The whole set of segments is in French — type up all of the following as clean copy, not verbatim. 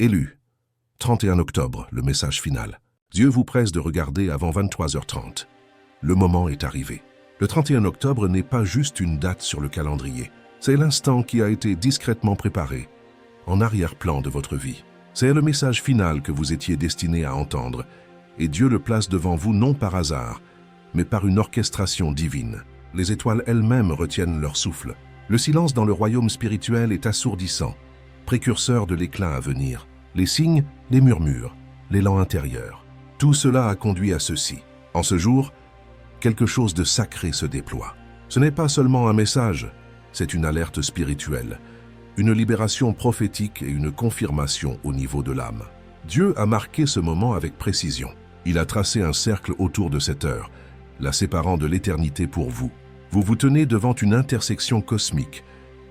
Élu. 31 octobre, le message final. Dieu vous presse de regarder avant 23h30. Le moment est arrivé. Le 31 octobre n'est pas juste une date sur le calendrier. C'est l'instant qui a été discrètement préparé, en arrière-plan de votre vie. C'est le message final que vous étiez destiné à entendre, et Dieu le place devant vous non par hasard, mais par une orchestration divine. Les étoiles elles-mêmes retiennent leur souffle. Le silence dans le royaume spirituel est assourdissant, précurseur de l'éclat à venir. Les signes, les murmures, l'élan intérieur. Tout cela a conduit à ceci. En ce jour, quelque chose de sacré se déploie. Ce n'est pas seulement un message, c'est une alerte spirituelle, une libération prophétique et une confirmation au niveau de l'âme. Dieu a marqué ce moment avec précision. Il a tracé un cercle autour de cette heure, la séparant de l'éternité pour vous. Vous vous tenez devant une intersection cosmique,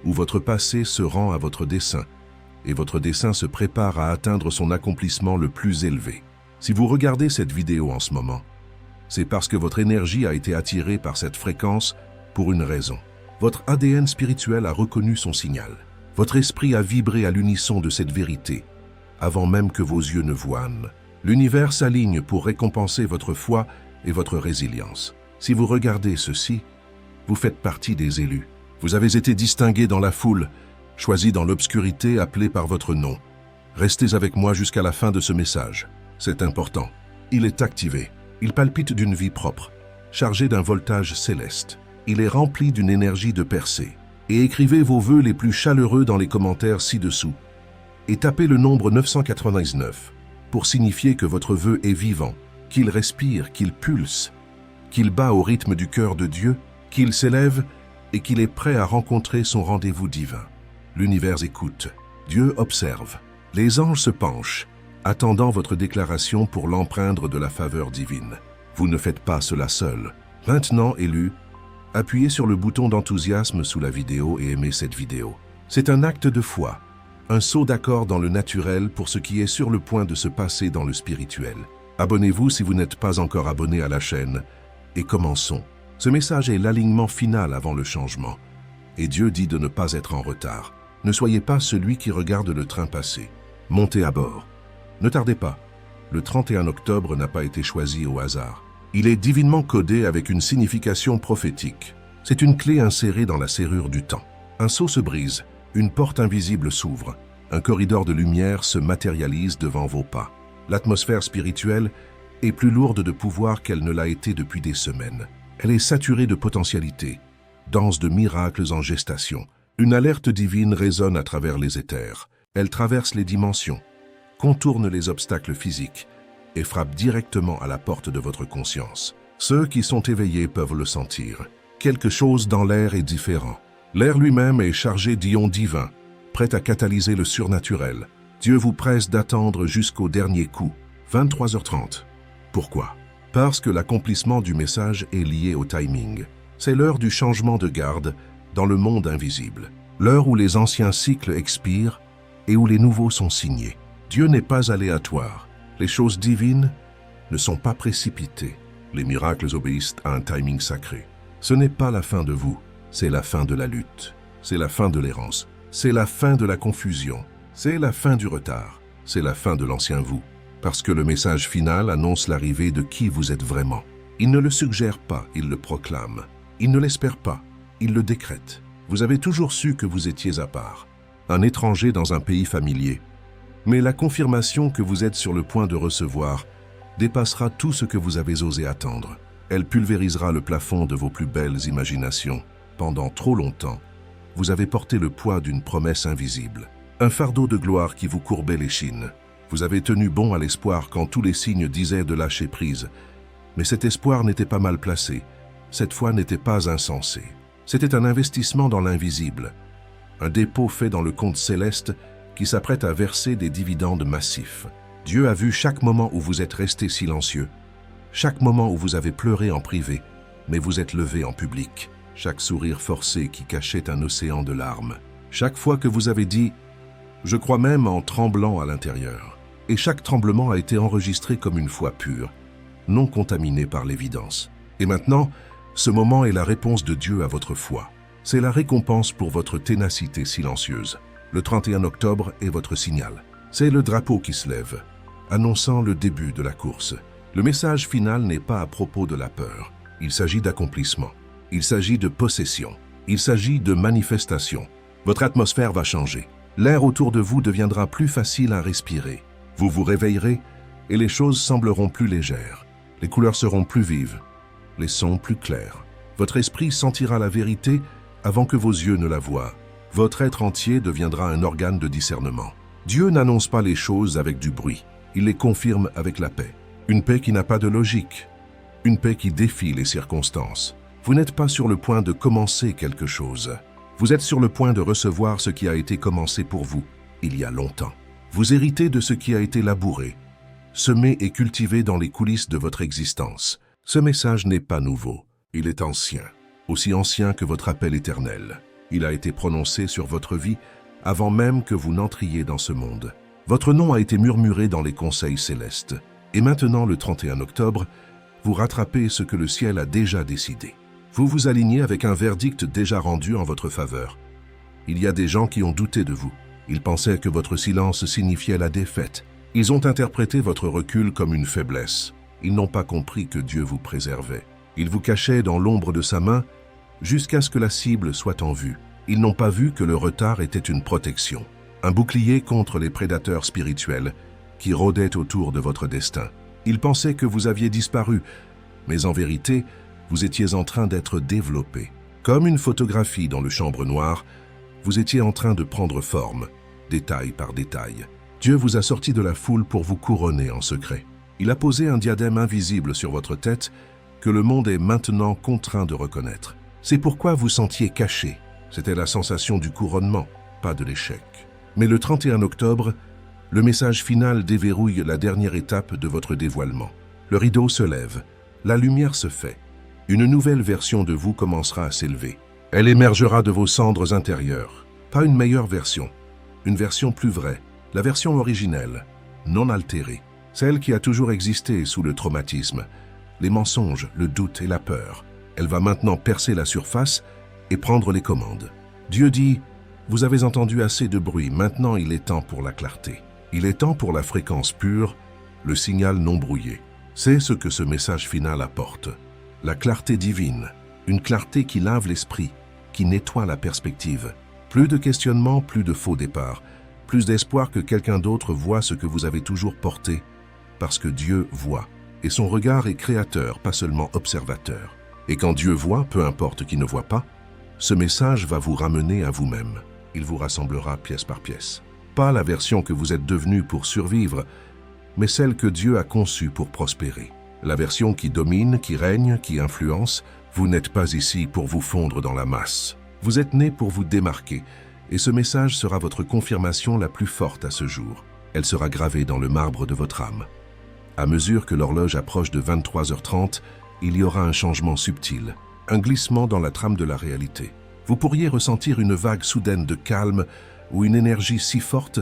où votre passé se rend à votre dessein, et votre dessein se prépare à atteindre son accomplissement le plus élevé. Si vous regardez cette vidéo en ce moment, c'est parce que votre énergie a été attirée par cette fréquence pour une raison. Votre ADN spirituel a reconnu son signal. Votre esprit a vibré à l'unisson de cette vérité, avant même que vos yeux ne voient. L'univers s'aligne pour récompenser votre foi et votre résilience. Si vous regardez ceci, vous faites partie des élus. Vous avez été distingué dans la foule, choisi dans l'obscurité, appelé par votre nom. Restez avec moi jusqu'à la fin de ce message. C'est important. Il est activé. Il palpite d'une vie propre, chargé d'un voltage céleste. Il est rempli d'une énergie de percée. Et écrivez vos vœux les plus chaleureux dans les commentaires ci-dessous. Et tapez le nombre 999 pour signifier que votre vœu est vivant, qu'il respire, qu'il pulse, qu'il bat au rythme du cœur de Dieu, qu'il s'élève et qu'il est prêt à rencontrer son rendez-vous divin. L'univers écoute, Dieu observe. Les anges se penchent, attendant votre déclaration pour l'empreindre de la faveur divine. Vous ne faites pas cela seul. Maintenant, élu, appuyez sur le bouton d'enthousiasme sous la vidéo et aimez cette vidéo. C'est un acte de foi, un saut d'accord dans le naturel pour ce qui est sur le point de se passer dans le spirituel. Abonnez-vous si vous n'êtes pas encore abonné à la chaîne. Et commençons. Ce message est l'alignement final avant le changement. Et Dieu dit de ne pas être en retard. Ne soyez pas celui qui regarde le train passer. Montez à bord. Ne tardez pas. Le 31 octobre n'a pas été choisi au hasard. Il est divinement codé avec une signification prophétique. C'est une clé insérée dans la serrure du temps. Un seau se brise, une porte invisible s'ouvre, un corridor de lumière se matérialise devant vos pas. L'atmosphère spirituelle est plus lourde de pouvoir qu'elle ne l'a été depuis des semaines. Elle est saturée de potentialités, dense de miracles en gestation. Une alerte divine résonne à travers les éthers. Elle traverse les dimensions, contourne les obstacles physiques et frappe directement à la porte de votre conscience. Ceux qui sont éveillés peuvent le sentir. Quelque chose dans l'air est différent. L'air lui-même est chargé d'ions divins, prêt à catalyser le surnaturel. Dieu vous presse d'attendre jusqu'au dernier coup, 23h30. Pourquoi? Parce que l'accomplissement du message est lié au timing. C'est l'heure du changement de garde dans le monde invisible. L'heure où les anciens cycles expirent et où les nouveaux sont signés. Dieu n'est pas aléatoire. Les choses divines ne sont pas précipitées. Les miracles obéissent à un timing sacré. Ce n'est pas la fin de vous, c'est la fin de la lutte. C'est la fin de l'errance. C'est la fin de la confusion. C'est la fin du retard. C'est la fin de l'ancien vous. Parce que le message final annonce l'arrivée de qui vous êtes vraiment. Il ne le suggère pas, il le proclame. Il ne l'espère pas, il le décrète. Vous avez toujours su que vous étiez à part, un étranger dans un pays familier. Mais la confirmation que vous êtes sur le point de recevoir dépassera tout ce que vous avez osé attendre. Elle pulvérisera le plafond de vos plus belles imaginations. Pendant trop longtemps, vous avez porté le poids d'une promesse invisible, un fardeau de gloire qui vous courbait l'échine. Vous avez tenu bon à l'espoir quand tous les signes disaient de lâcher prise. Mais cet espoir n'était pas mal placé. Cette foi n'était pas insensée. C'était un investissement dans l'invisible, un dépôt fait dans le compte céleste qui s'apprête à verser des dividendes massifs. Dieu a vu chaque moment où vous êtes resté silencieux, chaque moment où vous avez pleuré en privé, mais vous êtes levé en public, chaque sourire forcé qui cachait un océan de larmes, chaque fois que vous avez dit « je crois même » en tremblant à l'intérieur. Et chaque tremblement a été enregistré comme une foi pure, non contaminée par l'évidence. Et maintenant, ce moment est la réponse de Dieu à votre foi. C'est la récompense pour votre ténacité silencieuse. Le 31 octobre est votre signal. C'est le drapeau qui se lève, annonçant le début de la course. Le message final n'est pas à propos de la peur. Il s'agit d'accomplissement. Il s'agit de possession. Il s'agit de manifestation. Votre atmosphère va changer. L'air autour de vous deviendra plus facile à respirer. Vous vous réveillerez et les choses sembleront plus légères. Les couleurs seront plus vives, les sons plus clairs. Votre esprit sentira la vérité avant que vos yeux ne la voient. Votre être entier deviendra un organe de discernement. Dieu n'annonce pas les choses avec du bruit. Il les confirme avec la paix. Une paix qui n'a pas de logique. Une paix qui défie les circonstances. Vous n'êtes pas sur le point de commencer quelque chose. Vous êtes sur le point de recevoir ce qui a été commencé pour vous il y a longtemps. Vous héritez de ce qui a été labouré, semé et cultivé dans les coulisses de votre existence. Ce message n'est pas nouveau. Il est ancien, aussi ancien que votre appel éternel. Il a été prononcé sur votre vie avant même que vous n'entriez dans ce monde. Votre nom a été murmuré dans les conseils célestes. Et maintenant, le 31 octobre, vous rattrapez ce que le ciel a déjà décidé. Vous vous alignez avec un verdict déjà rendu en votre faveur. Il y a des gens qui ont douté de vous. Ils pensaient que votre silence signifiait la défaite. Ils ont interprété votre recul comme une faiblesse. Ils n'ont pas compris que Dieu vous préservait. Il vous cachait dans l'ombre de sa main jusqu'à ce que la cible soit en vue. Ils n'ont pas vu que le retard était une protection, un bouclier contre les prédateurs spirituels qui rôdaient autour de votre destin. Ils pensaient que vous aviez disparu, mais en vérité, vous étiez en train d'être développé. Comme une photographie dans le chambre noir, vous étiez en train de prendre forme, détail par détail. Dieu vous a sorti de la foule pour vous couronner en secret. Il a posé un diadème invisible sur votre tête que le monde est maintenant contraint de reconnaître. C'est pourquoi vous sentiez caché. C'était la sensation du couronnement, pas de l'échec. Mais le 31 octobre, le message final déverrouille la dernière étape de votre dévoilement. Le rideau se lève, la lumière se fait. Une nouvelle version de vous commencera à s'élever. Elle émergera de vos cendres intérieures. Pas une meilleure version, une version plus vraie, la version originelle, non altérée. Celle qui a toujours existé sous le traumatisme, les mensonges, le doute et la peur. Elle va maintenant percer la surface et prendre les commandes. Dieu dit, « Vous avez entendu assez de bruit, maintenant il est temps pour la clarté. Il est temps pour la fréquence pure, le signal non brouillé. » C'est ce que ce message final apporte. La clarté divine, une clarté qui lave l'esprit, qui nettoie la perspective. Plus de questionnements, plus de faux départs, plus d'espoir que quelqu'un d'autre voit ce que vous avez toujours porté, parce que Dieu voit. Et son regard est créateur, pas seulement observateur. Et quand Dieu voit, peu importe qui ne voit pas, ce message va vous ramener à vous-même. Il vous rassemblera pièce par pièce. Pas la version que vous êtes devenue pour survivre, mais celle que Dieu a conçue pour prospérer. La version qui domine, qui règne, qui influence. Vous n'êtes pas ici pour vous fondre dans la masse. Vous êtes né pour vous démarquer, et ce message sera votre confirmation la plus forte à ce jour. Elle sera gravée dans le marbre de votre âme. À mesure que l'horloge approche de 23h30, il y aura un changement subtil, un glissement dans la trame de la réalité. Vous pourriez ressentir une vague soudaine de calme ou une énergie si forte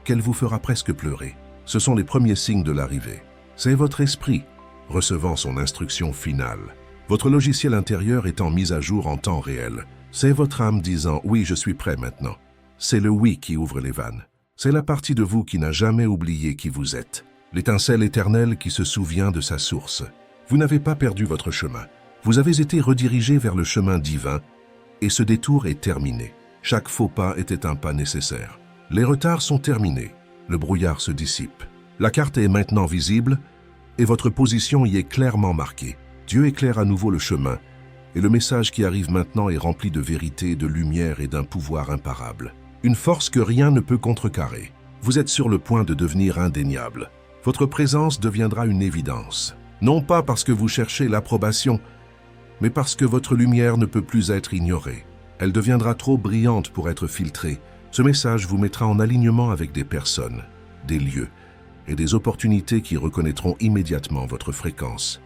qu'elle vous fera presque pleurer. Ce sont les premiers signes de l'arrivée. C'est votre esprit recevant son instruction finale. Votre logiciel intérieur étant mis à jour en temps réel. C'est votre âme disant « Oui, je suis prêt maintenant ». C'est le « oui » qui ouvre les vannes. C'est la partie de vous qui n'a jamais oublié qui vous êtes. L'étincelle éternelle qui se souvient de sa source. Vous n'avez pas perdu votre chemin. Vous avez été redirigé vers le chemin divin et ce détour est terminé. Chaque faux pas était un pas nécessaire. Les retards sont terminés. Le brouillard se dissipe. La carte est maintenant visible et votre position y est clairement marquée. Dieu éclaire à nouveau le chemin et le message qui arrive maintenant est rempli de vérité, de lumière et d'un pouvoir imparable. Une force que rien ne peut contrecarrer. Vous êtes sur le point de devenir indéniable. Votre présence deviendra une évidence. Non pas parce que vous cherchez l'approbation, mais parce que votre lumière ne peut plus être ignorée. Elle deviendra trop brillante pour être filtrée. Ce message vous mettra en alignement avec des personnes, des lieux et des opportunités qui reconnaîtront immédiatement votre fréquence.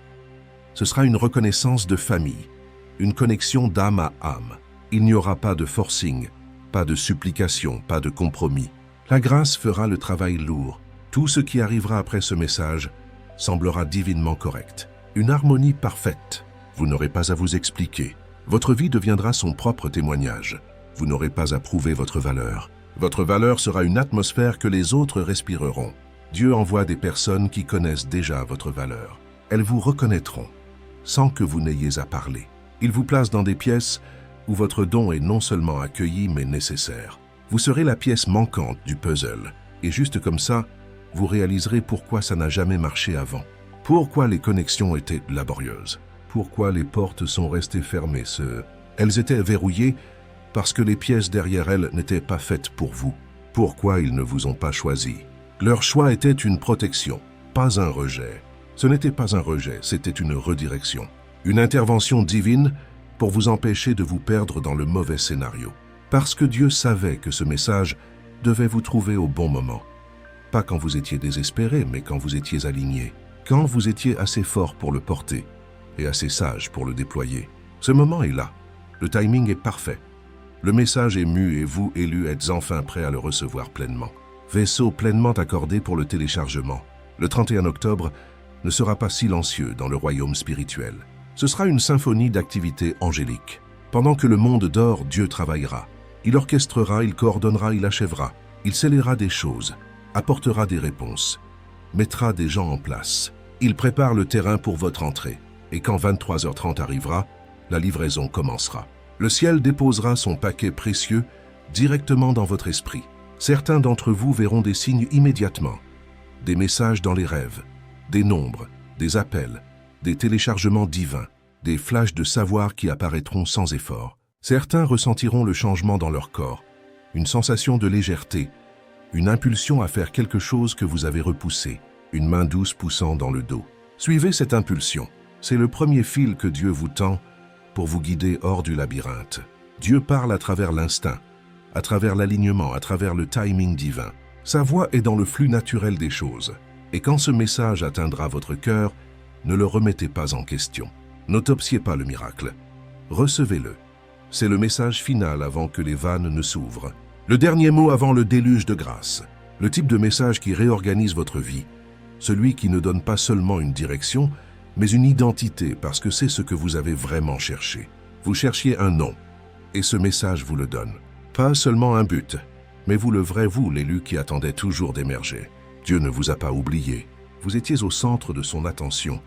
Ce sera une reconnaissance de famille, une connexion d'âme à âme. Il n'y aura pas de forcing, pas de supplication, pas de compromis. La grâce fera le travail lourd. Tout ce qui arrivera après ce message semblera divinement correct. Une harmonie parfaite. Vous n'aurez pas à vous expliquer. Votre vie deviendra son propre témoignage. Vous n'aurez pas à prouver votre valeur. Votre valeur sera une atmosphère que les autres respireront. Dieu envoie des personnes qui connaissent déjà votre valeur. Elles vous reconnaîtront, sans que vous n'ayez à parler. Il vous place dans des pièces où votre don est non seulement accueilli, mais nécessaire. Vous serez la pièce manquante du puzzle. Et juste comme ça, vous réaliserez pourquoi ça n'a jamais marché avant. Pourquoi les connexions étaient laborieuses. Pourquoi les portes sont restées fermées. Elles étaient verrouillées parce que les pièces derrière elles n'étaient pas faites pour vous. Pourquoi ils ne vous ont pas choisi. Leur choix était une protection, pas un rejet. Ce n'était pas un rejet, c'était une redirection. Une intervention divine pour vous empêcher de vous perdre dans le mauvais scénario. Parce que Dieu savait que ce message devait vous trouver au bon moment. Pas quand vous étiez désespéré, mais quand vous étiez aligné. Quand vous étiez assez fort pour le porter et assez sage pour le déployer. Ce moment est là. Le timing est parfait. Le message est mu et vous, élus, êtes enfin prêts à le recevoir pleinement. Vaisseau pleinement accordé pour le téléchargement. Le 31 octobre ne sera pas silencieux dans le royaume spirituel. Ce sera une symphonie d'activités angéliques. Pendant que le monde dort, Dieu travaillera. Il orchestrera, il coordonnera, il achèvera. Il scellera des choses, apportera des réponses, mettra des gens en place. Il prépare le terrain pour votre entrée. Et quand 23h30 arrivera, la livraison commencera. Le ciel déposera son paquet précieux directement dans votre esprit. Certains d'entre vous verront des signes immédiatement. Des messages dans les rêves, des nombres, des appels, des téléchargements divins, des flashs de savoir qui apparaîtront sans effort. Certains ressentiront le changement dans leur corps, une sensation de légèreté, une impulsion à faire quelque chose que vous avez repoussé, une main douce poussant dans le dos. Suivez cette impulsion. C'est le premier fil que Dieu vous tend pour vous guider hors du labyrinthe. Dieu parle à travers l'instinct, à travers l'alignement, à travers le timing divin. Sa voix est dans le flux naturel des choses. Et quand ce message atteindra votre cœur, ne le remettez pas en question. N'autopsiez pas le miracle. Recevez-le. C'est le message final avant que les vannes ne s'ouvrent. Le dernier mot avant le déluge de grâce. Le type de message qui réorganise votre vie. Celui qui ne donne pas seulement une direction, mais une identité parce que c'est ce que vous avez vraiment cherché. Vous cherchiez un nom, et ce message vous le donne. Pas seulement un but, mais vous le vrai vous, l'élu qui attendait toujours d'émerger. Dieu ne vous a pas oublié. Vous étiez au centre de son attention,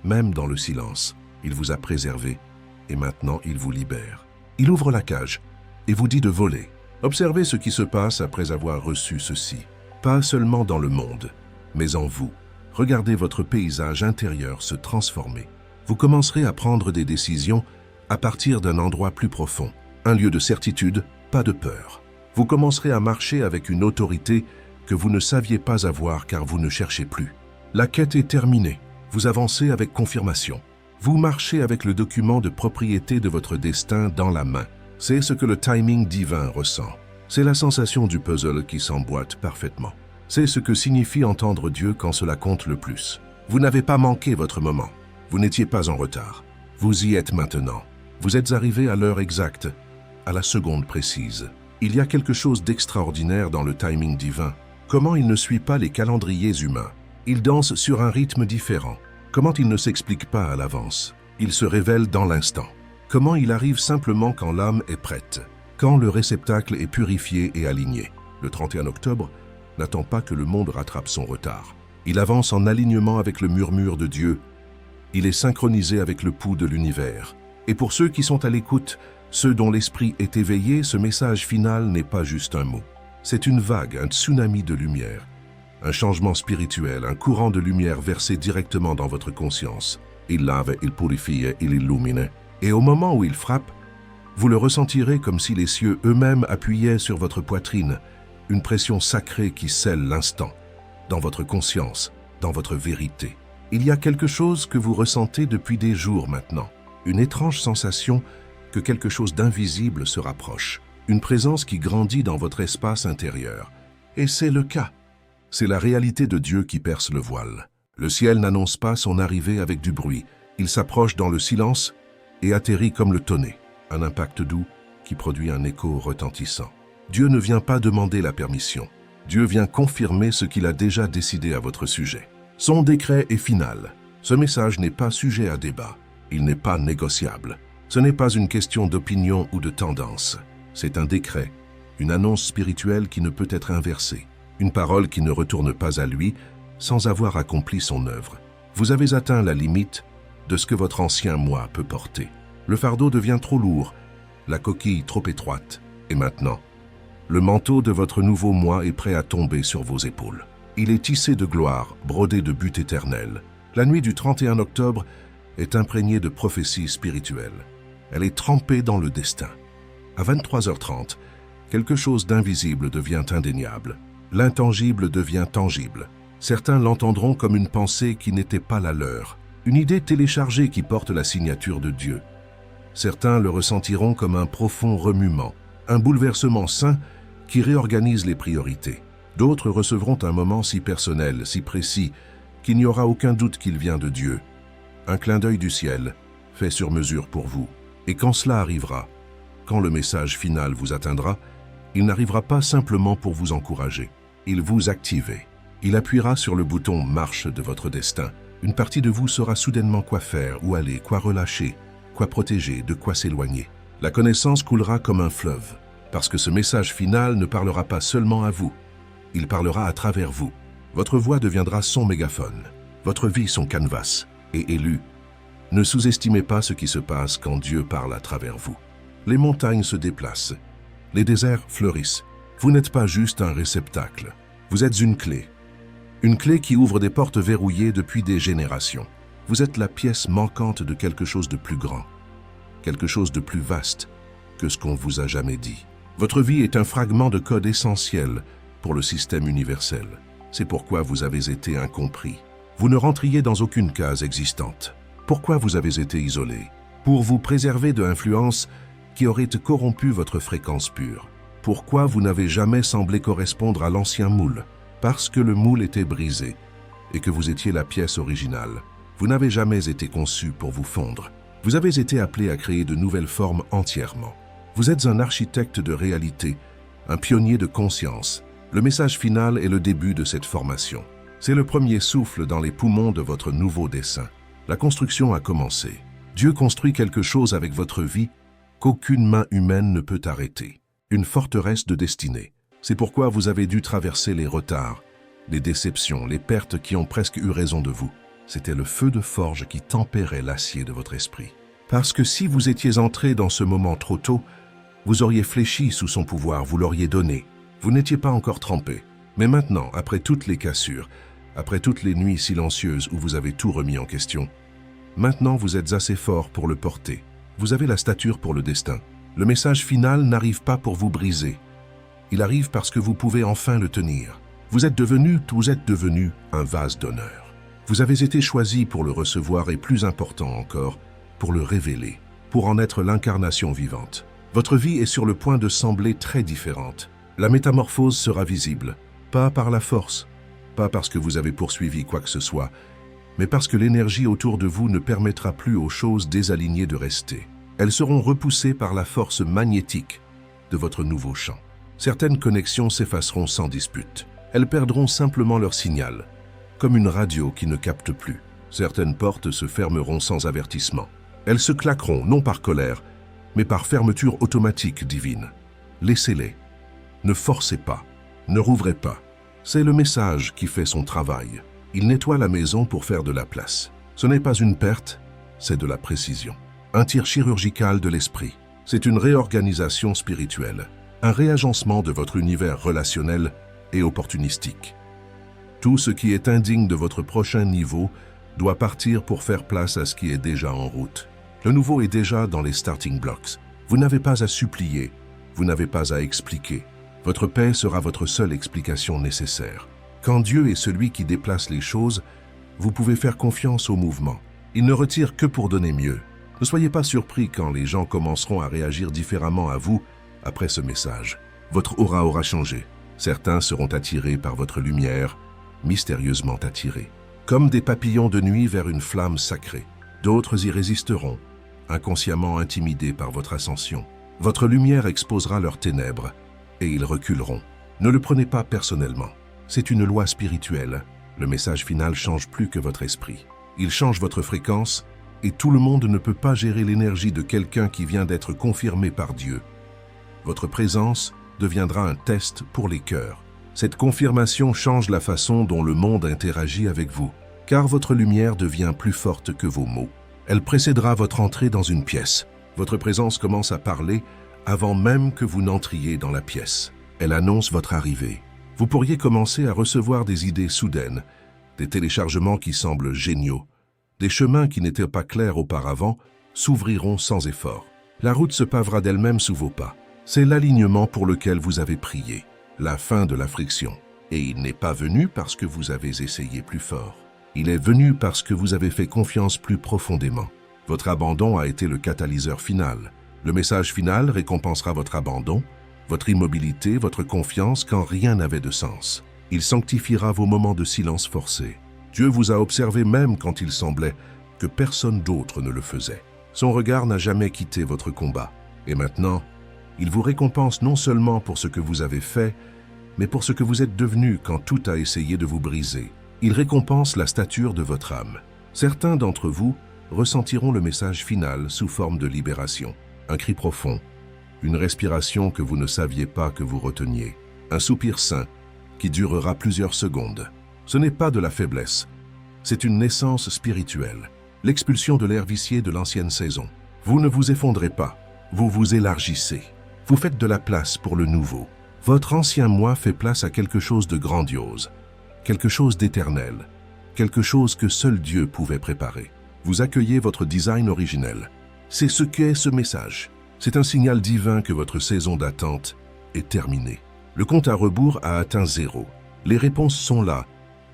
même dans le silence. Il vous a préservé, et maintenant il vous libère. Il ouvre la cage, et vous dit de voler. Observez ce qui se passe après avoir reçu ceci. Pas seulement dans le monde, mais en vous. Regardez votre paysage intérieur se transformer. Vous commencerez à prendre des décisions à partir d'un endroit plus profond, un lieu de certitude, pas de peur. Vous commencerez à marcher avec une autorité que vous ne saviez pas avoir car vous ne cherchez plus. La quête est terminée. Vous avancez avec confirmation. Vous marchez avec le document de propriété de votre destin dans la main. C'est ce que le timing divin ressent. C'est la sensation du puzzle qui s'emboîte parfaitement. C'est ce que signifie entendre Dieu quand cela compte le plus. Vous n'avez pas manqué votre moment. Vous n'étiez pas en retard. Vous y êtes maintenant. Vous êtes arrivé à l'heure exacte, à la seconde précise. Il y a quelque chose d'extraordinaire dans le timing divin. Comment il ne suit pas les calendriers humains. Il danse sur un rythme différent. Comment il ne s'explique pas à l'avance. Il se révèle dans l'instant. Comment il arrive simplement quand l'âme est prête, quand le réceptacle est purifié et aligné. Le 31 octobre, n'attend pas que le monde rattrape son retard. Il avance en alignement avec le murmure de Dieu. Il est synchronisé avec le pouls de l'univers. Et pour ceux qui sont à l'écoute, ceux dont l'esprit est éveillé, ce message final n'est pas juste un mot. C'est une vague, un tsunami de lumière. Un changement spirituel, un courant de lumière versé directement dans votre conscience. Il lave, il purifie, il illumine. Et au moment où il frappe, vous le ressentirez comme si les cieux eux-mêmes appuyaient sur votre poitrine, une pression sacrée qui scelle l'instant, dans votre conscience, dans votre vérité. Il y a quelque chose que vous ressentez depuis des jours maintenant, une étrange sensation que quelque chose d'invisible se rapproche, une présence qui grandit dans votre espace intérieur. Et c'est le cas. C'est la réalité de Dieu qui perce le voile. Le ciel n'annonce pas son arrivée avec du bruit. Il s'approche dans le silence et atterrit comme le tonnet, un impact doux qui produit un écho retentissant. Dieu ne vient pas demander la permission. Dieu vient confirmer ce qu'il a déjà décidé à votre sujet. Son décret est final. Ce message n'est pas sujet à débat. Il n'est pas négociable. Ce n'est pas une question d'opinion ou de tendance. C'est un décret, une annonce spirituelle qui ne peut être inversée, une parole qui ne retourne pas à lui sans avoir accompli son œuvre. Vous avez atteint la limite de ce que votre ancien moi peut porter. Le fardeau devient trop lourd, la coquille trop étroite. Et maintenant, le manteau de votre nouveau moi est prêt à tomber sur vos épaules. Il est tissé de gloire, brodé de buts éternels. La nuit du 31 octobre est imprégnée de prophéties spirituelles. Elle est trempée dans le destin. À 23h30, quelque chose d'invisible devient indéniable. L'intangible devient tangible. Certains l'entendront comme une pensée qui n'était pas la leur, une idée téléchargée qui porte la signature de Dieu. Certains le ressentiront comme un profond remuement, un bouleversement sain qui réorganise les priorités. D'autres recevront un moment si personnel, si précis, qu'il n'y aura aucun doute qu'il vient de Dieu. Un clin d'œil du ciel, fait sur mesure pour vous. Et quand cela arrivera, quand le message final vous atteindra, il n'arrivera pas simplement pour vous encourager. Il vous active. Il appuiera sur le bouton « Marche » de votre destin. Une partie de vous saura soudainement quoi faire, où aller, quoi relâcher, quoi protéger, de quoi s'éloigner. La connaissance coulera comme un fleuve, parce que ce message final ne parlera pas seulement à vous, il parlera à travers vous. Votre voix deviendra son mégaphone, votre vie son canvas, et élu. Ne sous-estimez pas ce qui se passe quand Dieu parle à travers vous. Les montagnes se déplacent, les déserts fleurissent. Vous n'êtes pas juste un réceptacle, vous êtes une clé qui ouvre des portes verrouillées depuis des générations. Vous êtes la pièce manquante de quelque chose de plus grand, quelque chose de plus vaste que ce qu'on vous a jamais dit. Votre vie est un fragment de code essentiel pour le système universel. C'est pourquoi vous avez été incompris. Vous ne rentriez dans aucune case existante. Pourquoi vous avez été isolé? Pour vous préserver de l'influence qui aurait corrompu votre fréquence pure. Pourquoi vous n'avez jamais semblé correspondre à l'ancien moule? Parce que le moule était brisé et que vous étiez la pièce originale. Vous n'avez jamais été conçu pour vous fondre. Vous avez été appelé à créer de nouvelles formes entièrement. Vous êtes un architecte de réalité, un pionnier de conscience. Le message final est le début de cette formation. C'est le premier souffle dans les poumons de votre nouveau dessein. La construction a commencé. Dieu construit quelque chose avec votre vie qu'aucune main humaine ne peut arrêter. Une forteresse de destinée. C'est pourquoi vous avez dû traverser les retards, les déceptions, les pertes qui ont presque eu raison de vous. C'était le feu de forge qui tempérait l'acier de votre esprit. Parce que si vous étiez entré dans ce moment trop tôt, vous auriez fléchi sous son pouvoir, vous l'auriez donné. Vous n'étiez pas encore trempé. Mais maintenant, après toutes les cassures, après toutes les nuits silencieuses où vous avez tout remis en question, maintenant vous êtes assez fort pour le porter. Vous avez la stature pour le destin. Le message final n'arrive pas pour vous briser. Il arrive parce que vous pouvez enfin le tenir. Vous êtes devenu un vase d'honneur. Vous avez été choisi pour le recevoir et plus important encore, pour le révéler, pour en être l'incarnation vivante. Votre vie est sur le point de sembler très différente. La métamorphose sera visible, pas par la force, pas parce que vous avez poursuivi quoi que ce soit, mais parce que l'énergie autour de vous ne permettra plus aux choses désalignées de rester. Elles seront repoussées par la force magnétique de votre nouveau champ. Certaines connexions s'effaceront sans dispute. Elles perdront simplement leur signal, comme une radio qui ne capte plus. Certaines portes se fermeront sans avertissement. Elles se claqueront, non par colère, mais par fermeture automatique divine. Laissez-les. Ne forcez pas. Ne rouvrez pas. C'est le message qui fait son travail. Il nettoie la maison pour faire de la place. Ce n'est pas une perte, c'est de la précision. Un tir chirurgical de l'esprit. C'est une réorganisation spirituelle. Un réagencement de votre univers relationnel et opportunistique. Tout ce qui est indigne de votre prochain niveau doit partir pour faire place à ce qui est déjà en route. Le nouveau est déjà dans les starting blocks. Vous n'avez pas à supplier, vous n'avez pas à expliquer. Votre paix sera votre seule explication nécessaire. Quand Dieu est celui qui déplace les choses, vous pouvez faire confiance au mouvement. Il ne retire que pour donner mieux. Ne soyez pas surpris quand les gens commenceront à réagir différemment à vous après ce message. Votre aura aura changé. Certains seront attirés par votre lumière, mystérieusement attirés, comme des papillons de nuit vers une flamme sacrée. D'autres y résisteront, inconsciemment intimidés par votre ascension. Votre lumière exposera leurs ténèbres, et ils reculeront. Ne le prenez pas personnellement. C'est une loi spirituelle. Le message final change plus que votre esprit. Il change votre fréquence, et tout le monde ne peut pas gérer l'énergie de quelqu'un qui vient d'être confirmé par Dieu. Votre présence deviendra un test pour les cœurs. Cette confirmation change la façon dont le monde interagit avec vous, car votre lumière devient plus forte que vos mots. Elle précédera votre entrée dans une pièce. Votre présence commence à parler avant même que vous n'entriez dans la pièce. Elle annonce votre arrivée. Vous pourriez commencer à recevoir des idées soudaines, des téléchargements qui semblent géniaux. Des chemins qui n'étaient pas clairs auparavant s'ouvriront sans effort. La route se pavera d'elle-même sous vos pas. C'est l'alignement pour lequel vous avez prié, la fin de la friction. Et il n'est pas venu parce que vous avez essayé plus fort. Il est venu parce que vous avez fait confiance plus profondément. Votre abandon a été le catalyseur final. Le message final récompensera votre abandon, votre immobilité, votre confiance quand rien n'avait de sens. Il sanctifiera vos moments de silence forcé. Dieu vous a observé même quand il semblait que personne d'autre ne le faisait. Son regard n'a jamais quitté votre combat. Et maintenant, il vous récompense non seulement pour ce que vous avez fait, mais pour ce que vous êtes devenu quand tout a essayé de vous briser. Il récompense la stature de votre âme. Certains d'entre vous ressentiront le message final sous forme de libération. Un cri profond, une respiration que vous ne saviez pas que vous reteniez, un soupir sain qui durera plusieurs secondes. Ce n'est pas de la faiblesse, c'est une naissance spirituelle, l'expulsion de l'air vicié de l'ancienne saison. Vous ne vous effondrez pas, vous vous élargissez. Vous faites de la place pour le nouveau. Votre ancien moi fait place à quelque chose de grandiose, quelque chose d'éternel, quelque chose que seul Dieu pouvait préparer. Vous accueillez votre design originel. C'est ce qu'est ce message. C'est un signal divin que votre saison d'attente est terminée. Le compte à rebours a atteint 0. Les réponses sont là.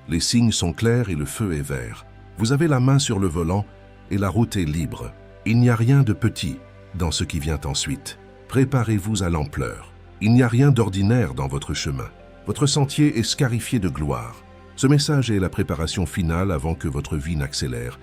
Les signes sont clairs et le feu est vert. Vous avez la main sur le volant et la route est libre. Il n'y a rien de petit dans ce qui vient ensuite. Préparez-vous à l'ampleur. Il n'y a rien d'ordinaire dans votre chemin. Votre sentier est scarifié de gloire. Ce message est la préparation finale avant que votre vie n'accélère.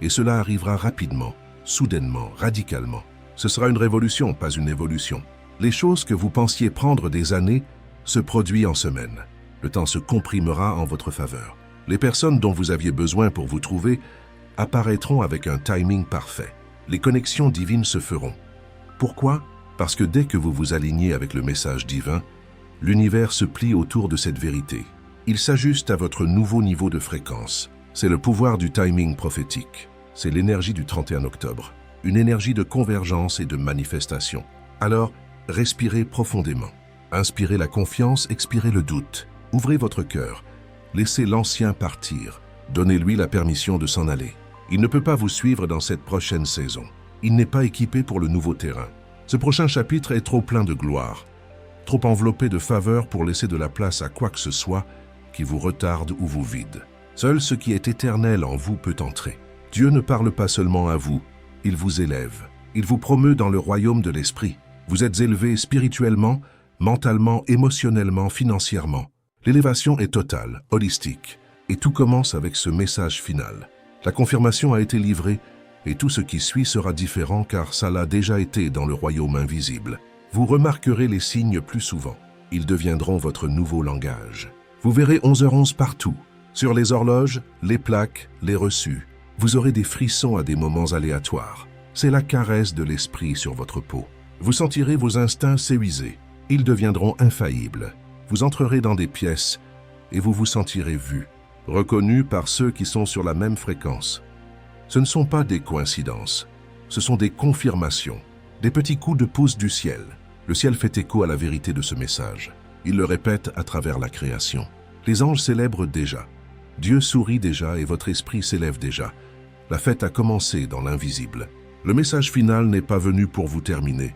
Et cela arrivera rapidement, soudainement, radicalement. Ce sera une révolution, pas une évolution. Les choses que vous pensiez prendre des années se produisent en semaines. Le temps se comprimera en votre faveur. Les personnes dont vous aviez besoin pour vous trouver apparaîtront avec un timing parfait. Les connexions divines se feront. Pourquoi? Parce que dès que vous vous alignez avec le message divin, l'univers se plie autour de cette vérité. Il s'ajuste à votre nouveau niveau de fréquence. C'est le pouvoir du timing prophétique. C'est l'énergie du 31 octobre. Une énergie de convergence et de manifestation. Alors, respirez profondément. Inspirez la confiance, expirez le doute. Ouvrez votre cœur. Laissez l'ancien partir. Donnez-lui la permission de s'en aller. Il ne peut pas vous suivre dans cette prochaine saison. Il n'est pas équipé pour le nouveau terrain. Ce prochain chapitre est trop plein de gloire, trop enveloppé de faveur pour laisser de la place à quoi que ce soit qui vous retarde ou vous vide. Seul ce qui est éternel en vous peut entrer. Dieu ne parle pas seulement à vous, il vous élève. Il vous promeut dans le royaume de l'esprit. Vous êtes élevé spirituellement, mentalement, émotionnellement, financièrement. L'élévation est totale, holistique, et tout commence avec ce message final. La confirmation a été livrée, et tout ce qui suit sera différent car ça l'a déjà été dans le royaume invisible. Vous remarquerez les signes plus souvent. Ils deviendront votre nouveau langage. Vous verrez 11h11 partout. Sur les horloges, les plaques, les reçus. Vous aurez des frissons à des moments aléatoires. C'est la caresse de l'esprit sur votre peau. Vous sentirez vos instincts s'épuiser. Ils deviendront infaillibles. Vous entrerez dans des pièces et vous vous sentirez vu, reconnu par ceux qui sont sur la même fréquence. Ce ne sont pas des coïncidences, ce sont des confirmations, des petits coups de pouce du ciel. Le ciel fait écho à la vérité de ce message. Il le répète à travers la création. Les anges célèbrent déjà. Dieu sourit déjà et votre esprit s'élève déjà. La fête a commencé dans l'invisible. Le message final n'est pas venu pour vous terminer.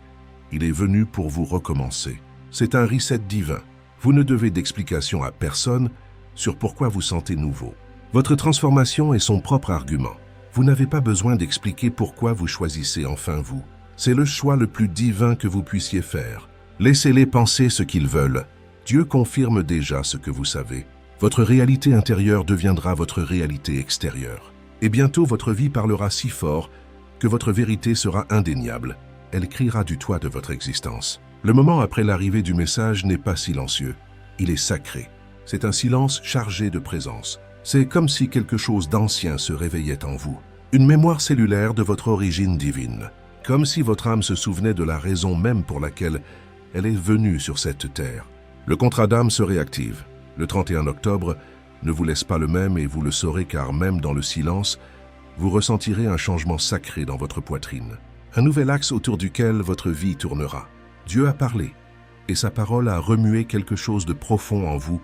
Il est venu pour vous recommencer. C'est un reset divin. Vous ne devez d'explication à personne sur pourquoi vous sentez nouveau. Votre transformation est son propre argument. Vous n'avez pas besoin d'expliquer pourquoi vous choisissez enfin vous. C'est le choix le plus divin que vous puissiez faire. Laissez-les penser ce qu'ils veulent. Dieu confirme déjà ce que vous savez. Votre réalité intérieure deviendra votre réalité extérieure. Et bientôt votre vie parlera si fort que votre vérité sera indéniable. Elle criera du toit de votre existence. Le moment après l'arrivée du message n'est pas silencieux. Il est sacré. C'est un silence chargé de présence. C'est comme si quelque chose d'ancien se réveillait en vous. Une mémoire cellulaire de votre origine divine. Comme si votre âme se souvenait de la raison même pour laquelle Elle est venue sur cette terre. Le contrat d'âme se réactive. Le 31 octobre ne vous laisse pas le même et vous le saurez car même dans le silence, vous ressentirez un changement sacré dans votre poitrine. Un nouvel axe autour duquel votre vie tournera. Dieu a parlé et sa parole a remué quelque chose de profond en vous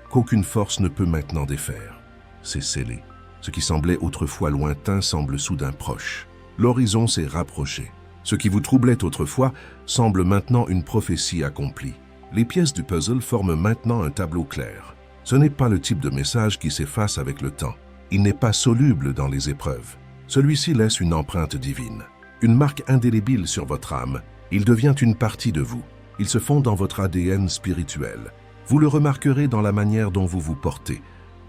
qu'aucune force ne peut maintenant défaire. C'est scellé. Ce qui semblait autrefois lointain semble soudain proche. L'horizon s'est rapproché. Ce qui vous troublait autrefois semble maintenant une prophétie accomplie. Les pièces du puzzle forment maintenant un tableau clair. Ce n'est pas le type de message qui s'efface avec le temps. Il n'est pas soluble dans les épreuves. Celui-ci laisse une empreinte divine, une marque indélébile sur votre âme. Il devient une partie de vous. Il se fond dans votre ADN spirituel. Vous le remarquerez dans la manière dont vous vous portez,